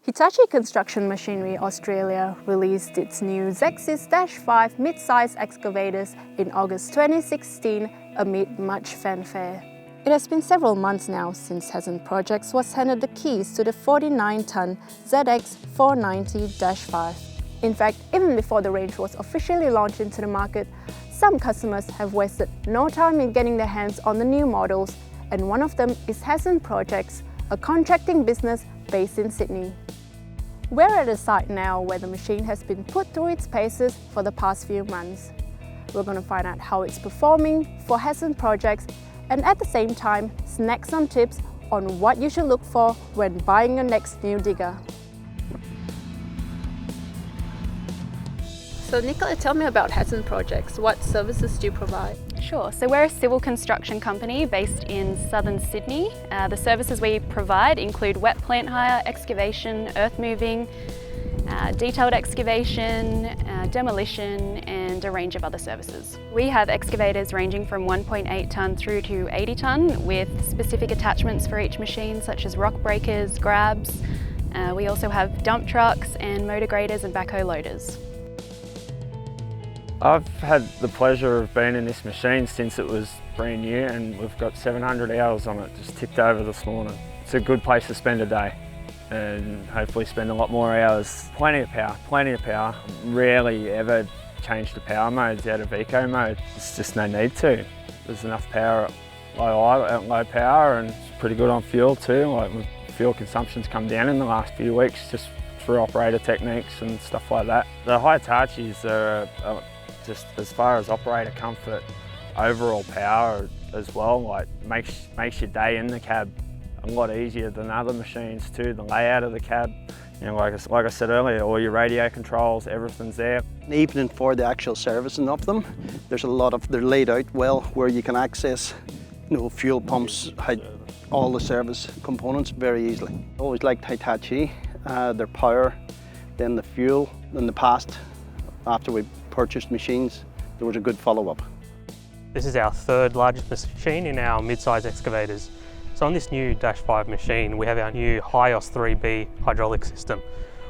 Hitachi Construction Machinery Australia released its new ZX-5 mid-size excavators in August 2016 amid much fanfare. It has been several months now since Hasson Projects was handed the keys to the 49-ton ZX490-5. In fact, even before the range was officially launched into the market, some customers have wasted no time in getting their hands on the new models, and one of them is Hasson Projects, a contracting business based in Sydney. We're at a site now where the machine has been put through its paces for the past few months. We're going to find out how it's performing for Hasson Projects and at the same time snag some tips on what you should look for when buying your next new digger. So Nicola, tell me about Hasson Projects. What services do you provide? Sure, so we're a civil construction company based in southern Sydney. The services we provide include wet plant hire, excavation, earth moving, detailed excavation, demolition and a range of other services. We have excavators ranging from 1.8 tonne through to 80 tonne with specific attachments for each machine such as rock breakers, grabs. We also have dump trucks and motor graders and backhoe loaders. I've had the pleasure of being in this machine since it was brand new, and we've got 700 hours on it, just ticked over this morning. It's a good place to spend a day and hopefully spend a lot more hours. Plenty of power. Rarely ever change the power modes out of eco mode. There's just no need to. There's enough power at low power, and it's pretty good on fuel too. Like, fuel consumption's come down in the last few weeks just through operator techniques and stuff like that. The Hitachis are just as far as operator comfort, overall power as well, like makes your day in the cab a lot easier than other machines too. The layout of the cab, you know, like I said earlier, all your radio controls, everything's there. Even for the actual servicing of them, they're laid out well where you can access, you know, fuel pumps, all the service components very easily. I always liked Hitachi, their power, then the fuel. In the past, after we purchased machines, there was a good follow-up. This is our third largest machine in our mid-size excavators. So on this new -5 machine, we have our new HIOS 3B hydraulic system.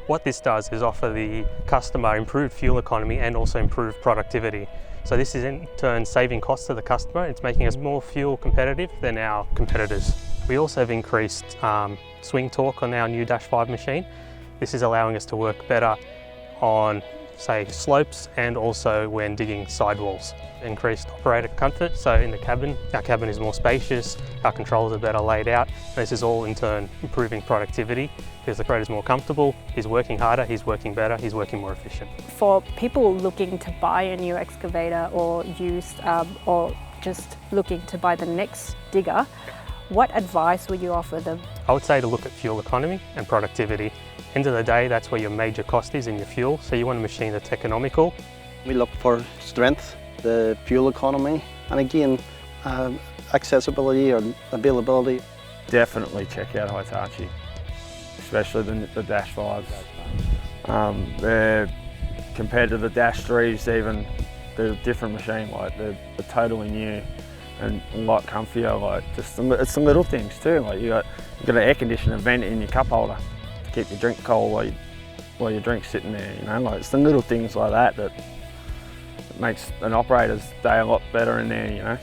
What this does is offer the customer improved fuel economy and also improved productivity. So this is in turn saving costs to the customer. It's making us more fuel competitive than our competitors. We also have increased swing torque on our new -5 machine. This is allowing us to work better on, say, slopes and also when digging sidewalls. Increased operator comfort, so in the cabin, our cabin is more spacious, our controls are better laid out. This is all in turn improving productivity because the operator is more comfortable, he's working harder, he's working better, he's working more efficient. For people looking to buy a new excavator or used or just looking to buy the next digger, what advice would you offer them? I would say to look at fuel economy and productivity. End of the day, that's where your major cost is in your fuel, so you want a machine that's economical. We look for strength, the fuel economy, and again, accessibility or availability. Definitely check out Hitachi, especially the -5s. They're, compared to the -3s even, they're a different machine, like they're totally new and a lot comfier. Like it's the little things too, like you got an air conditioner vent in your cup holder to keep your drink cold while your drink's sitting there, you know, like it's the little things like that that makes an operator's day a lot better in there, you know.